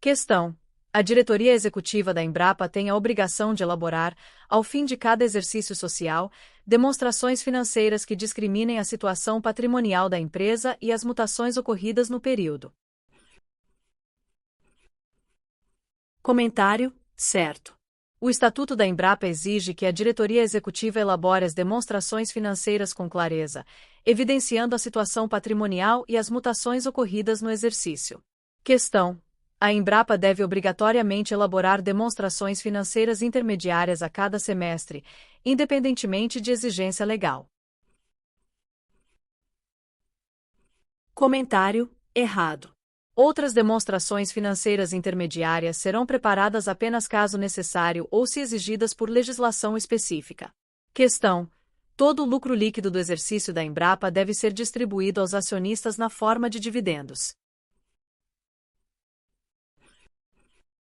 Questão: a diretoria executiva da Embrapa tem a obrigação de elaborar, ao fim de cada exercício social, demonstrações financeiras que discriminem a situação patrimonial da empresa e as mutações ocorridas no período. Comentário: certo. O Estatuto da Embrapa exige que a diretoria executiva elabore as demonstrações financeiras com clareza, evidenciando a situação patrimonial e as mutações ocorridas no exercício. Questão: a Embrapa deve obrigatoriamente elaborar demonstrações financeiras intermediárias a cada semestre, independentemente de exigência legal. Comentário: errado. Outras demonstrações financeiras intermediárias serão preparadas apenas caso necessário ou se exigidas por legislação específica. Questão: todo o lucro líquido do exercício da Embrapa deve ser distribuído aos acionistas na forma de dividendos.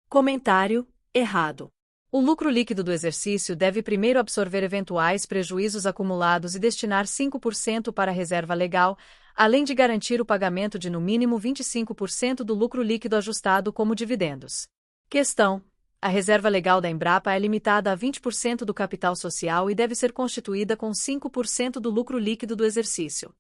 Comentário: errado. O lucro líquido do exercício deve primeiro absorver eventuais prejuízos acumulados e destinar 5% para a reserva legal, além de garantir o pagamento de no mínimo 25% do lucro líquido ajustado como dividendos. Questão: a reserva legal da Embrapa é limitada a 20% do capital social e deve ser constituída com 5% do lucro líquido do exercício.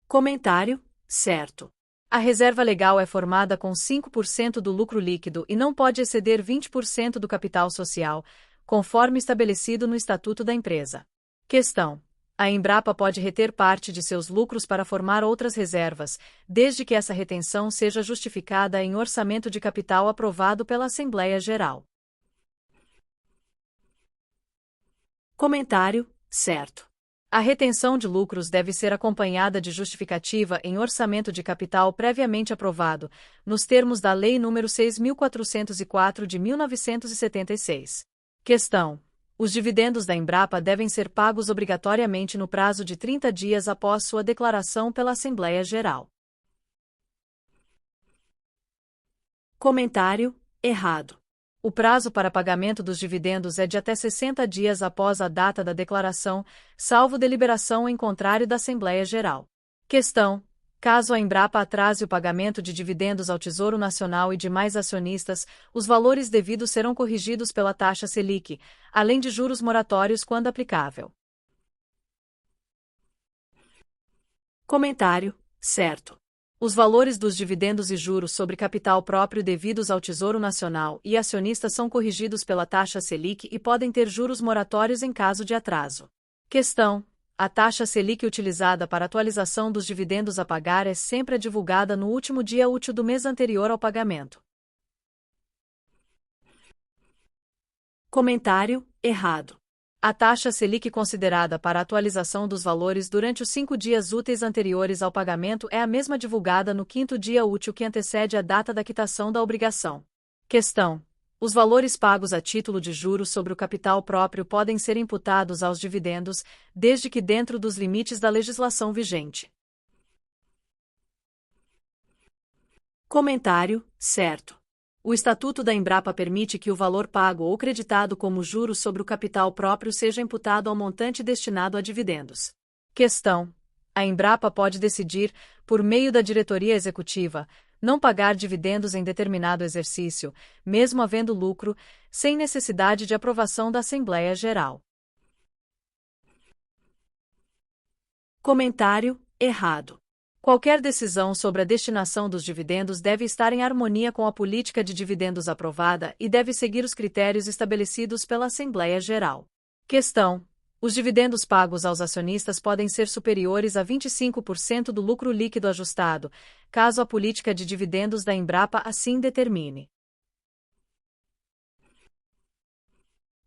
Comentário: certo. A reserva legal é formada com 5% do lucro líquido e não pode exceder 20% do capital social, conforme estabelecido no Estatuto da empresa. Questão: a Embrapa pode reter parte de seus lucros para formar outras reservas, desde que essa retenção seja justificada em orçamento de capital aprovado pela Assembleia Geral. Comentário: certo. A retenção de lucros deve ser acompanhada de justificativa em orçamento de capital previamente aprovado, nos termos da Lei nº 6.404 de 1976. Questão: os dividendos da Embrapa devem ser pagos obrigatoriamente no prazo de 30 dias após sua declaração pela Assembleia Geral. Comentário: errado. O prazo para pagamento dos dividendos é de até 60 dias após a data da declaração, salvo deliberação em contrário da Assembleia Geral. Questão: caso a Embrapa atrase o pagamento de dividendos ao Tesouro Nacional e demais acionistas, os valores devidos serão corrigidos pela taxa Selic, além de juros moratórios quando aplicável. Comentário: certo. Os valores dos dividendos e juros sobre capital próprio devidos ao Tesouro Nacional e acionistas são corrigidos pela taxa Selic e podem ter juros moratórios em caso de atraso. Questão: a taxa Selic utilizada para atualização dos dividendos a pagar é sempre divulgada no último dia útil do mês anterior ao pagamento. Comentário: errado. A taxa Selic considerada para a atualização dos valores durante os 5 dias úteis anteriores ao pagamento é a mesma divulgada no 5º dia útil que antecede a data da quitação da obrigação. Questão: os valores pagos a título de juros sobre o capital próprio podem ser imputados aos dividendos, desde que dentro dos limites da legislação vigente. Comentário: certo. O Estatuto da Embrapa permite que o valor pago ou creditado como juros sobre o capital próprio seja imputado ao montante destinado a dividendos. Questão: a Embrapa pode decidir, por meio da diretoria executiva, não pagar dividendos em determinado exercício, mesmo havendo lucro, sem necessidade de aprovação da Assembleia Geral. Comentário: errado. Qualquer decisão sobre a destinação dos dividendos deve estar em harmonia com a política de dividendos aprovada e deve seguir os critérios estabelecidos pela Assembleia Geral. Questão: os dividendos pagos aos acionistas podem ser superiores a 25% do lucro líquido ajustado, caso a política de dividendos da Embrapa assim determine.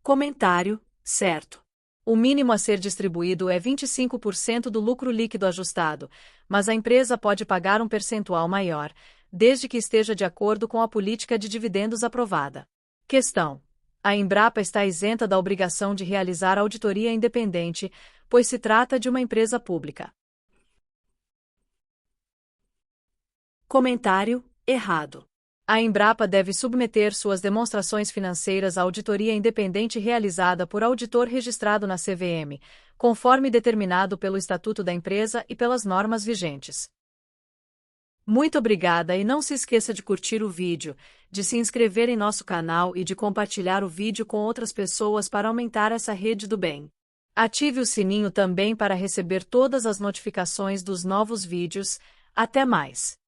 Comentário: certo. O mínimo a ser distribuído é 25% do lucro líquido ajustado, mas a empresa pode pagar um percentual maior, desde que esteja de acordo com a política de dividendos aprovada. Questão: a Embrapa está isenta da obrigação de realizar auditoria independente, pois se trata de uma empresa pública. Comentário: errado. A Embrapa deve submeter suas demonstrações financeiras à auditoria independente realizada por auditor registrado na CVM, conforme determinado pelo Estatuto da Empresa e pelas normas vigentes. Muito obrigada e não se esqueça de curtir o vídeo, de se inscrever em nosso canal e de compartilhar o vídeo com outras pessoas para aumentar essa rede do bem. Ative o sininho também para receber todas as notificações dos novos vídeos. Até mais!